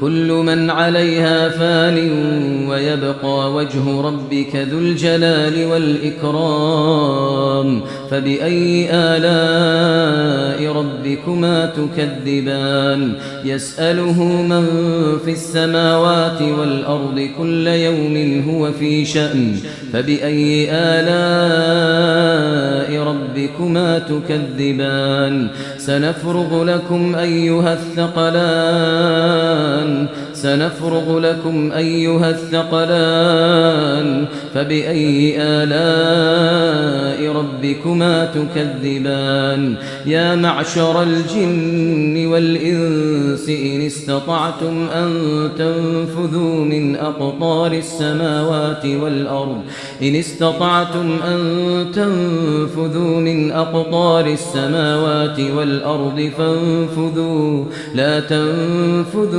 كل من عليها فان ويبقى وجه ربك ذو الجلال والإكرام فبأي آلاء ربكما تكذبان يسأله من في السماوات والأرض كل يوم هو في شأن فبأي آلاء ربكما تكذبان سنفرغ لكم أيها الثقلان فبأي آلاء ربكما تكذبان يا معشر الجن والإنس إن استطعتم أن تنفذوا من أقطار السماوات والأرض فانفذوا لا تنفذون